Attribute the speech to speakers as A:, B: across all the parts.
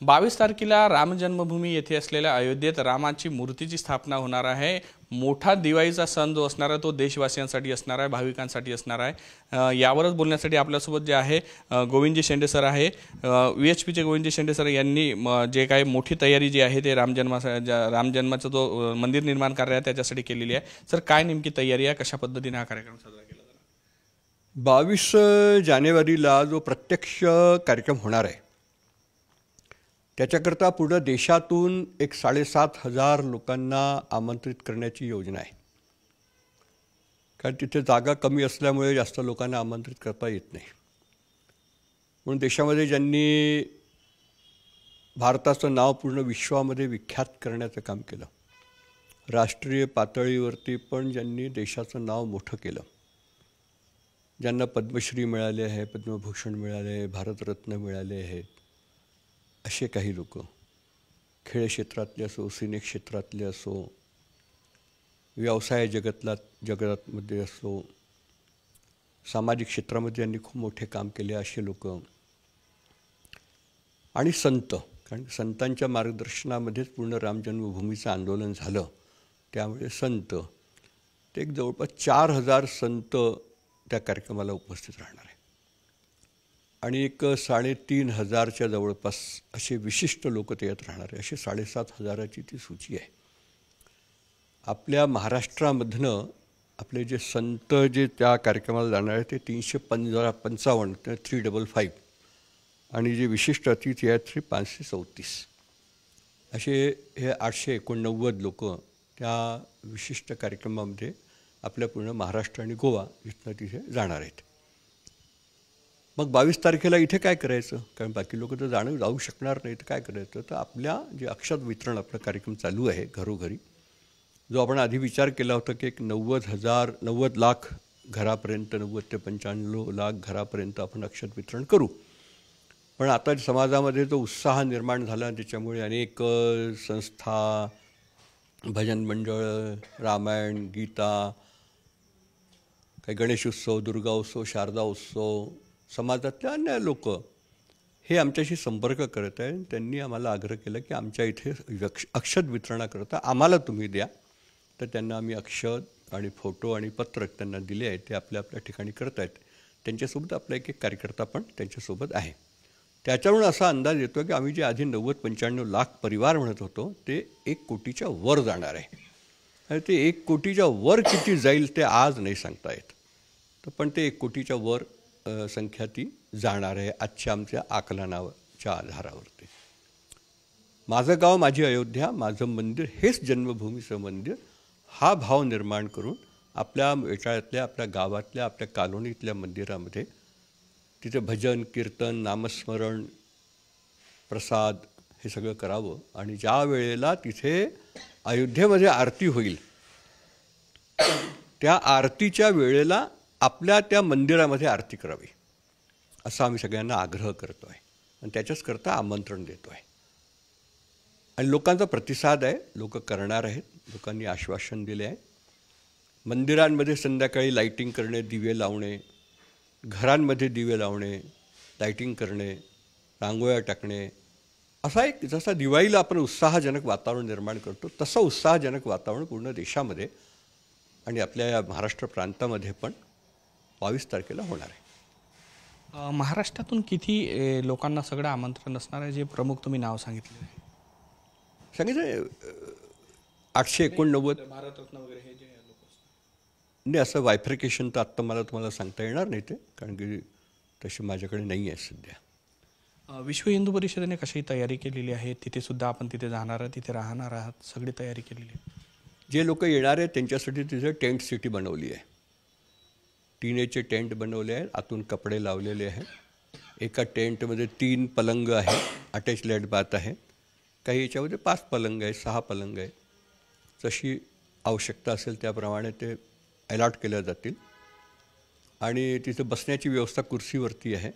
A: 22 तारखेला राम जन्मभूमी येथे असलेल्या अयोध्येत रामाची मूर्तीची स्थापना होणार आहे। मोठा दिवाळीचा सण जो असणार आहे तो देशवासियांसाठी असणार आहे, भाविकांसाठी असणार आहे। यावरच बोलण्यासाठी आपल्यासोबत जे आहे गोविंदजी शेंडे सर आहे। VHPचे गोविंदजी शेंडे सर यांनी जे काही मोठी तयारी जी आहे ते राम जन्माचं जो मंदिर निर्माण कार्य आहे त्याच्यासाठी केलेली आहे। सर काय नेमकी तयारी आहे, कशा पद्धतीने हा कार्यक्रम साजरा केला जाणार?
B: 22 जानेवारीला जो प्रत्यक्ष कार्यक्रम होणार आहे त्याच्याकरता पूर्ण देशातून एक 7,500 लोकांना आमंत्रित करण्याची योजना आहे। कारण तिथे जागा कमी असल्यामुळे जास्त लोकांना आमंत्रित करता येत नाही, म्हणून देशामध्ये ज्यांनी भारताचं नाव पूर्ण विश्वामध्ये विख्यात करण्याचं काम केलं, राष्ट्रीय पातळीवरती पण ज्यांनी देशाचं नाव मोठं केलं, ज्यांना पद्मश्री मिळाले आहे, पद्मभूषण मिळाले आहे, भारतरत्न मिळाले आहेत, असे काही लोक खेळ क्षेत्रातले असो, सिने क्षेत्रातले असो, व्यवसाय जगतामध्ये असो, सामाजिक क्षेत्रामध्ये ज्यांनी खूप मोठे काम केले असे लोक, आणि संत, कारण संतांच्या मार्गदर्शनामध्येच पूर्ण राम जन्मभूमीचं आंदोलन झालं, त्यामुळे संत ते एक जवळपास 4,000 संत त्या कार्यक्रमाला उपस्थित राहणार आहे। आणि एक 3,500च्या जवळपास असे विशिष्ट लोक त्यात राहणार आहे। अशी 7,500ची ती सूची आहे। आपल्या महाराष्ट्रामधनं आपले जे संत जे त्या कार्यक्रमाला जाणार आहेत ते 355 355 आणि जे विशिष्ट अतिथी आहेत ते 534 असे हे 889 लोक त्या विशिष्ट कार्यक्रमामध्ये आपल्या पूर्ण महाराष्ट्र आणि गोवा इथनं तिथे जाणार आहेत। मग 22 तारखेला इथे काय करायचं, कारण बाकी लोक तर जाऊ शकणार नाही, तर काय करायचं, तर आपल्या जे अक्षत वितरण आपला कार्यक्रम चालू आहे घरोघरी, जो आपण आधी विचार केला होता की एक 90 लाख घरापर्यंत, 90 ते 95 लाख घरापर्यंत आपण अक्षत वितरण करू। पण आता समाजामध्ये जो उत्साह निर्माण झाला त्याच्यामुळे अनेक संस्था, भजन मंडळ, रामायण, गीता, काही गणेश उत्सव, दुर्गा उत्सव, शारदा उत्सव, समाजातले अन्य लोक हे आमच्याशी संपर्क करत आहेत। त्यांनी आम्हाला आग्रह केला की आमच्या इथे अक्षत वितरणाकरता आम्हाला तुम्ही द्या, तर त्यांना आम्ही अक्षत आणि फोटो आणि पत्रक त्यांना दिले आहेत, ते आपल्या आपल्या ठिकाणी करत आहेत। त्यांच्यासोबत आपला एक कार्यकर्ता पण त्यांच्यासोबत आहे। त्याच्यावरून असा अंदाज येतो की आम्ही जे आधी 90-95 लाख परिवार म्हणत होतो ते 1 कोटीच्या वर जाणार आहे, आणि ते 1 कोटीच्या वर किती जाईल ते आज नाही सांगता येत, तर पण ते 1 कोटीच्या वर संख्या ती जाणार आहे आजच्या आमच्या आकलनाच्या आधारावरती। माझं गाव माझी अयोध्या, माझं मंदिर हेच जन्मभूमीचं मंदिर, हा भाव निर्माण करून आपल्या वेटाळ्यातल्या, आपल्या गावातल्या, आपल्या कॉलनीतल्या मंदिरामध्ये तिथे भजन, कीर्तन, नामस्मरण, प्रसाद हे सगळं करावं। आणि ज्या वेळेला तिथे अयोध्येमध्ये आरती होईल त्या आरतीच्या वेळेला आपल्या त्या मंदिरामध्ये आरती करावी, असा आम्ही सगळ्यांना आग्रह करतो आहे आणि त्याच्याच करता आमंत्रण देतो आहे। आणि लोकांचा प्रतिसाद आहे, लोक करणार आहेत, लोकांनी आश्वासन दिले आहे। मंदिरांमध्ये संध्याकाळी लाईटिंग करणे, दिवे लावणे, घरांमध्ये दिवे लावणे, लाईटिंग करणे, रांगोळ्या टाकणे, असा एक जसा दिवाळीला आपण उत्साहजनक वातावरण निर्माण करतो तसं उत्साहजनक वातावरण पूर्ण देशामध्ये आणि आपल्या या महाराष्ट्र प्रांतामध्ये पण 22 तारखेला होणार आहे।
A: महाराष्ट्रातून किती लोकांना सगळं आमंत्रण असणार आहे, जे प्रमुख तुम्ही नाव सांगितले?
B: सांगितलं 889
A: भारतरत्न वगैरे हे जे लोक
B: नाही, असं वायफ्रिकेशन तर आत्ता मला तुम्हाला सांगता येणार नाही ते, कारण की तशी माझ्याकडे नाही आहे सध्या।
A: विश्व हिंदू परिषदेने कशी तयारी केलेली आहे? तिथे सुद्धा आपण तिथे जाणार आहात, तिथे राहणार आहात, सगळी तयारी केलेली आहे?
B: जे लोक येणार आहेत त्यांच्यासाठी तिथे टेंट सिटी बनवली आहे, टिनेचे टेंट बनवले आहेत, आतून कपडे लावलेले आहेत। एका टेंटमध्ये 3 पलंग आहेत, अटॅच लाईट बाथ आहे, काही याच्यामध्ये 5 पलंग आहेत, 6 पलंग आहेत, जशी आवश्यकता असेल त्याप्रमाणे ते अलॉट केल्या जातील। आणि तिथे बसण्याची व्यवस्था कुर्सीवरती आहे।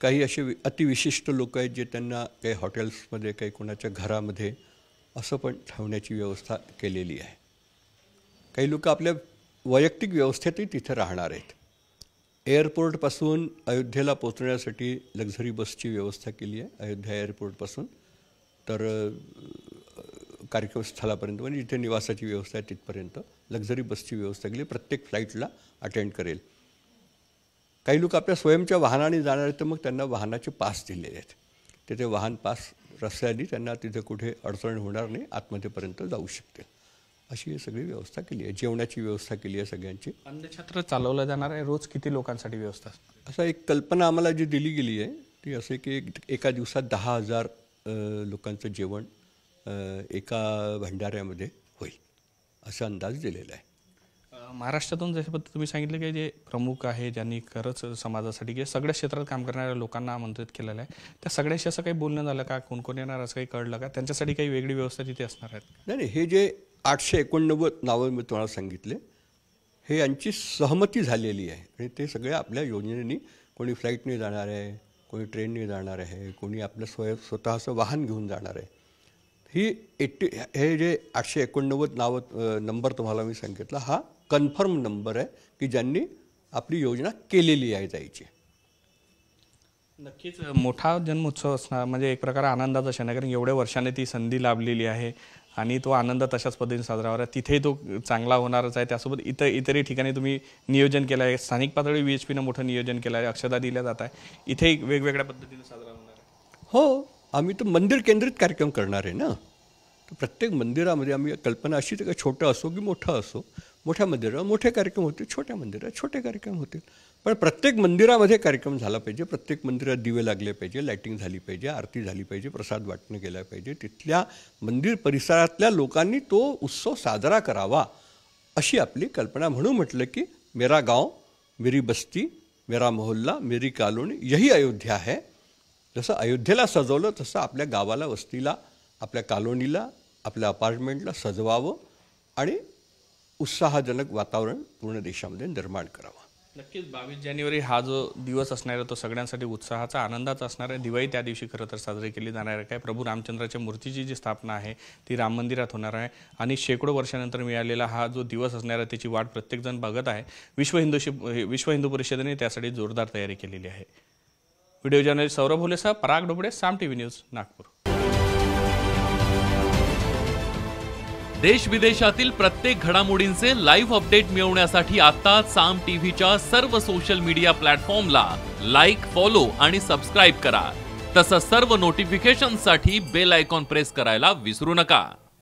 B: काही असे अतिविशिष्ट लोक आहेत जे त्यांना काही हॉटेल्समध्ये, काही कोणाच्या घरामध्ये असं पण ठेवण्याची व्यवस्था केलेली आहे। काही लोक आपल्या वैयक्तिक व्यवस्थेतही तिथे राहणार आहेत। एअरपोर्टपासून अयोध्येला पोहोचण्यासाठी लक्झरी बसची व्यवस्था केली आहे अयोध्या एअरपोर्टपासून तर कार्यक्रमस्थळापर्यंत म्हणजे जिथे निवासाची व्यवस्था आहे तिथपर्यंत लक्झरी बसची व्यवस्था केली प्रत्येक फ्लाईटला अटेंड करेल. काही लोक आपल्या स्वयंच्या वाहनाने जाणार आहेत तर मग त्यांना वाहनाचे पास दिलेले आहेत. तिथे वाहन पास रस्त्याने त्यांना तिथे कुठे अडचण होणार नाही आतमध्येपर्यंत जाऊ शकते अशी ही सगळी व्यवस्था केली आहे. जेवणाची व्यवस्था केली आहे सगळ्यांची.
A: अंधछत्र चालवलं जाणार आहे. रोज किती लोकांसाठी व्यवस्था असते?
B: असा एक कल्पना आम्हाला जी दिली गेली आहे ती असे की एका दिवसात 10,000 लोकांचं जेवण एका भंडाऱ्यामध्ये होईल असा अंदाज दिलेला आहे.
A: महाराष्ट्रातून जसे पद्धत तुम्ही सांगितलं की जे प्रमुख आहे ज्यांनी खरंच समाजासाठी की सगळ्या क्षेत्रात काम करणाऱ्या लोकांना आमंत्रित केलेलं आहे त्या सगळ्याशी असं काही बोलणं झालं का? कोण कोण येणार असं काही कळलं का? त्यांच्यासाठी काही वेगळी व्यवस्था तिथे असणार आहेत?
B: नाही हे जे 889 नावं मी तुम्हाला सांगितले हे यांची सहमती झालेली आहे आणि ते सगळे आपल्या योजनेने कोणी फ्लाईटने जाणार आहे कोणी ट्रेनने जाणार आहे कोणी आपलं स्वतःचं वाहन घेऊन जाणार आहे. हे जे 889 नंबर तुम्हाला मी सांगितला हा कन्फर्म नंबर आहे की ज्यांनी आपली योजना केलेली आहे जायची.
A: नक्कीच मोठा जन्मोत्सव असणार म्हणजे एक प्रकार आनंदाचा क्षण आहे कारण एवढ्या वर्षाने ती संधी लाभलेली आहे आणि तो आनंद तशाच पद्धतीने साजरा होणार आहे. तिथेही तो चांगला होणारच आहे. त्यासोबत इतरही ठिकाणी तुम्ही नियोजन केलं आहे. स्थानिक पातळी VHPनं मोठं नियोजन केलं आहे. अक्षता दिल्या जात आहे. इथेही वेगवेगळ्या पद्धतीने साजरा होणार आहे.
B: हो आम्ही तर मंदिर केंद्रित कार्यक्रम करणार आहे ना. तर प्रत्येक मंदिरामध्ये आम्ही कल्पना अशी का छोटं असो की मोठं असो मोठ्या मंदिरात मोठे कार्यक्रम होतील छोट्या मंदिरात छोटे कार्यक्रम होतील पण प्रत्येक मंदिरामध्ये कार्यक्रम झाला पाहिजे. प्रत्येक मंदिरात दिवे लागले पाहिजे लाईटिंग झाली पाहिजे आरती झाली पाहिजे प्रसाद वाटणं केला पाहिजे. तिथल्या मंदिर परिसरातल्या लोकांनी तो उत्सव साजरा करावा अशी आपली कल्पना. म्हणून म्हटलं की मेरा गाव मेरी बस्ती मेरा मोहल्ला मेरी कॉलोनी यही अयोध्या है. जसं अयोध्येला सजवलं तसं आपल्या गावाला वस्तीला आपल्या कॉलोनीला आपल्या अपार्टमेंटला सजवावं आणि उत्साहजनक वातावरण पूर्ण देशामध्ये निर्माण करावं.
A: नक्कीच 22 जानेवारी हा जो दिवस असणार आहे तो सगळ्यांसाठी उत्साहाचा आनंदाचा असणार आहे. दिवाळी त्या दिवशी खरं तर साजरी केली जाणार आहे. काय प्रभू रामचंद्राच्या मूर्तीची जी स्थापना आहे ती राम मंदिरात होणार आहे आणि शेकडो वर्षानंतर मिळालेला हा जो दिवस असणार आहे त्याची वाट प्रत्येकजण बघत आहे. विश्व हिंदू परिषदेने त्यासाठी जोरदार तयारी केलेली आहे. व्हिडिओ जर्नलिस्ट सौरभ होलेसह पराग डोबडे साम TV न्यूज नागपूर.
C: देश विदेशातील प्रत्येक घडामोडींचे लाईव्ह अपडेट मिळवण्यासाठी आता साम टीव्हीच्या सर्व सोशल मीडिया प्लॅटफॉर्मला लाईक, फॉलो आणि सबस्क्राईब करा. तसंच सर्व नोटिफिकेशनसाठी बेल आयकॉन प्रेस करायला विसरू नका.